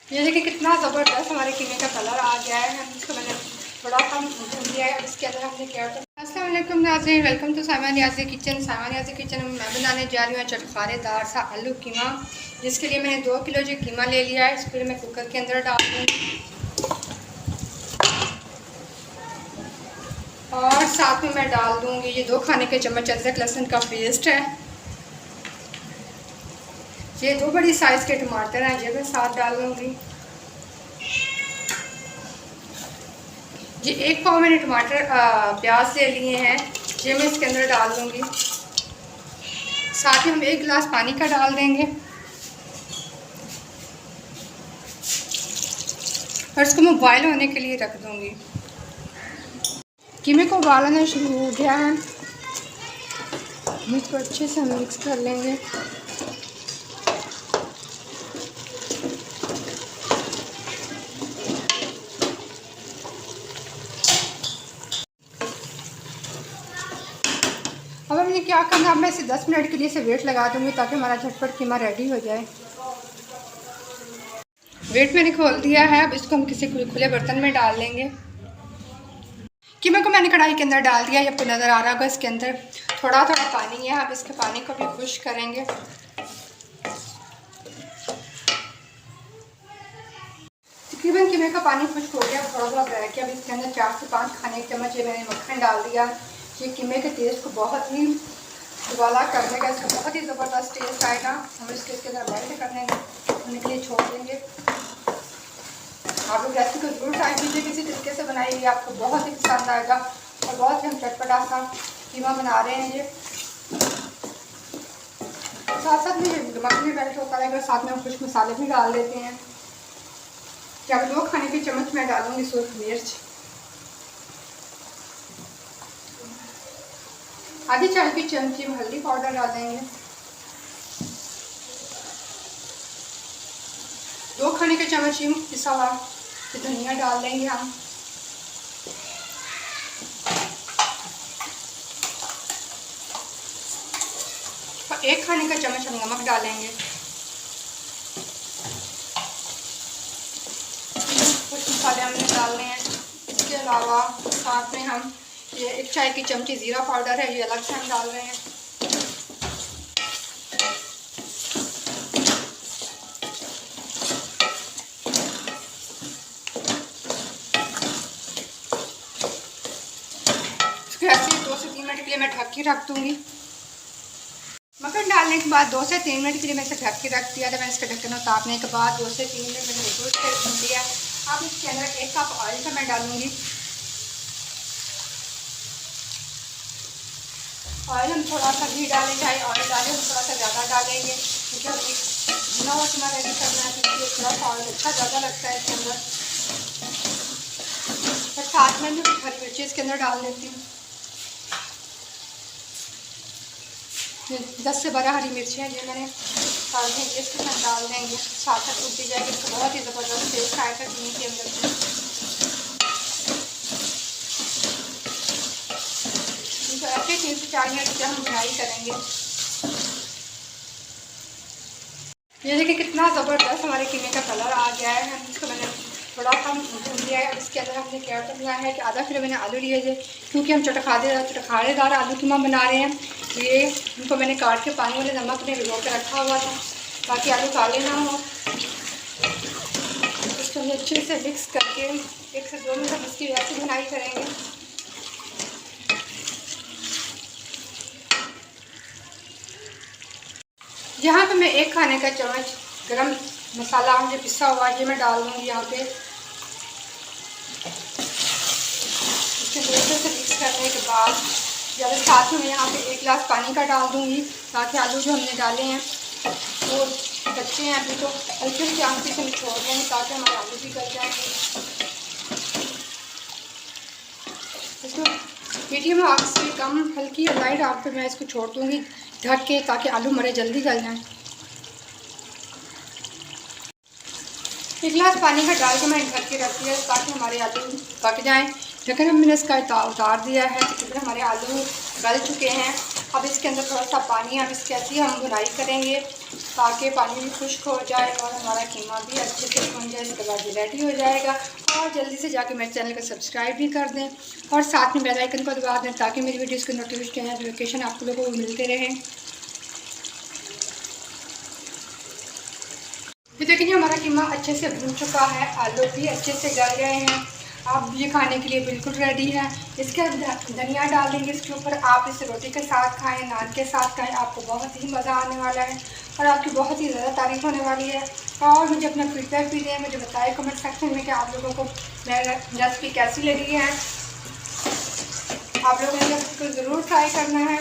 ये देखिए कितना ज़बरदस्त हमारे कीमे का कलर आ गया है। हम इसको मैंने थोड़ा कम भून लिया है। अब इसके अंदर हमने क्या होता है। अस्सलाम वालेकुम नाज़रीन, welcome to Saima Niazi kitchen. Saima Niazi kitchen में मैं बनाने जा रही हूँ चटखारेदार सा आलू कीमा, जिसके लिए मैंने 2 किलो जो कीमा ले लिया है। इसको मैं कुकर के अंदर डाल दूँगी और साथ में मैं डाल दूँगी ये 2 खाने के चम्मच अदरक लहसुन का पेस्ट है। ये 2 बड़ी साइज़ के टमाटर हैं, ये मैं साथ डाल दूँगी। ये 1 पाव मैंने टमाटर प्याज ले लिए हैं, ये मैं इसके अंदर डाल दूँगी। साथ ही हम 1 गिलास पानी का डाल देंगे और इसको मैं बॉयल होने के लिए रख दूँगी। कीमे को उबालना शुरू हो गया है, इसको अच्छे से हम मिक्स कर लेंगे। अब हमने क्या करना, अब मैं इसे 10 मिनट के लिए इसे वेट लगा दूँगी ताकि हमारा झटपट कीमा रेडी हो जाए। वेट मैंने खोल दिया है। अब इसको हम किसी खुले बर्तन में डाल लेंगे। कीमे को मैंने कढ़ाई के अंदर डाल दिया, ये आपको नज़र आ रहा होगा। इसके अंदर थोड़ा थोड़ा पानी है। अब इसके पानी को भी खुश्क करेंगे। तकरीबन कीमे का पानी खुश्क हो गया, थोड़ा थोड़ा रह गया। अब इसके अंदर 4 से 5 खाने के चम्मच ये मैंने मक्खन डाल दिया। ये कीमे के टेस्ट को बहुत ही दुबाला कर देगा, इसका बहुत ही ज़बरदस्त टेस्ट आएगा। हम इसके अंदर मेल्ट करने के लिए छोड़ देंगे। आप लोग रेसिपी को जरूर ट्राई कीजिए, किसी तरीके से बनाइए, आपको बहुत ही पसंद आएगा। और बहुत ही हम चटपटा सा कीमा बना रहे हैं। ये साथ साथ में मक्खन भी मेल्ट होता रहेगा, साथ में हम कुछ मसाले भी डाल देते हैं। क्या 2 खाने के चम्मच मैं डालूंगी सूरख मिर्च, आधी चाय की चमची हल्दी पाउडर डाल देंगे, 2 खाने के चम्मच पिसा हुआ धनिया डाल देंगे हम, और 1 खाने का चम्मच हम नमक डालेंगे। कुछ मसाले हमने डालने हैं। इसके अलावा साथ में हम ये 1 चाय की चमची ज़ीरा पाउडर है, ये अलग से हम डाल रहे हैं। इसको ऐसे 2 से 3 मिनट के लिए मैं ढक के रख दूँगी। मक्खन डालने के बाद 2 से 3 मिनट के लिए मैं इसे ढक के रख दिया था। मैंने इसका ढक्कन उतारने के बाद 2 से 3 मिनट मैंने रोस्ट कर भून दिया। अब इसके अंदर 1 कप ऑयल का मैं डालूँगी। ऑयल हम थोड़ा सा घी डालें, चाहे ऑयल डालें हम थोड़ा सा ज़्यादा डालेंगे, क्योंकि हम भुना हुआ कीमा रेडी करना है, इसलिए थोड़ा सा ऑयल अच्छा ज़्यादा लगता है इसके अंदर। और साथ में भी हरी मिर्ची इसके अंदर डाल देती हूँ। 10 से 12 हरी मिर्ची हैं, ये मैंने डाल देंगे, इसके साथ डाल देंगे। साथ साथ टूटी जाएगी, इसको बहुत ही ज़बरदस्त टेस्ट आएगा कीमे के अंदर। तो ऐसे 3 से 4 मिनट से हम भुनाई करेंगे। ये देखिए कितना ज़बरदस्त हमारे कीमे का कलर आ गया है। हम इसको मैंने थोड़ा कम भून लिया है। इसके अंदर हमने क्या करना है कि आधा किलो मैंने आलू लिए थे, क्योंकि हम चटखारेदार आलू कीमा बना रहे हैं। ये इनको मैंने काट के पानी वाले नमक में भिगो के रखा हुआ था ताकि आलू काले ना हो। इसको हम अच्छे से मिक्स करके 1 से 2 मिनट इसकी वैसे भुनाई करेंगे। यहाँ पे मैं 1 खाने का चम्मच गरम मसाला मुझे पिसा हुआ ये मैं डाल दूँगी यहाँ पे। इसे अच्छे से मिक्स करने के बाद जब साथ में मैं यहाँ पे 1 गिलास पानी का डाल दूँगी, ताकि आलू जो हमने डाले हैं वो कच्चे हैं अभी, तो हल्की हल्की आंच से छोड़ देंगे ताकि हमारे आलू भी गल जाएंगे। इसको मीडियम आग से कम हल्की लाइट आग पे मैं इसको छोड़ दूँगी ढक के, ताकि आलू हमारे जल्दी गल जाएँ। 1 गिलास पानी का डाल के मैंने ढक के रख दिया ताकि हमारे आलू पक जाएँ। ढक्कन हमने इसका उतार दिया है, तकरीबन हमारे आलू गल चुके हैं। अब इसके अंदर थोड़ा सा पानी, अब इसके ऐसी हम भुनाई करेंगे ताकि पानी भी खुश्क हो जाए और हमारा कीमा भी अच्छे से भुन जाए। इसके बाद ये रेडी हो जाएगा। और जल्दी से जाके मेरे चैनल को सब्सक्राइब भी कर दें और साथ में बेल आइकन को दबा दें ताकि मेरी वीडियोस के नोटिफिकेशन आप लोगों को मिलते रहें। ये देखिए हमारा कीमा अच्छे से भुन चुका है, आलू भी अच्छे से गल गए हैं। अब ये खाने के लिए बिल्कुल रेडी है। इसके धनिया डाल देंगे इसके ऊपर। आप इसे रोटी के साथ खाएं, नान के साथ खाएं, आपको बहुत ही मज़ा आने वाला है और आपकी बहुत ही ज़्यादा तारीफ़ होने वाली है। और मुझे अपना फीडबैक भी दें, मुझे बताएं कमेंट सेक्शन में कि आप लोगों को मेरी रेसिपी कैसी लगी है। आप लोगों ने इसको ज़रूर ट्राई करना है।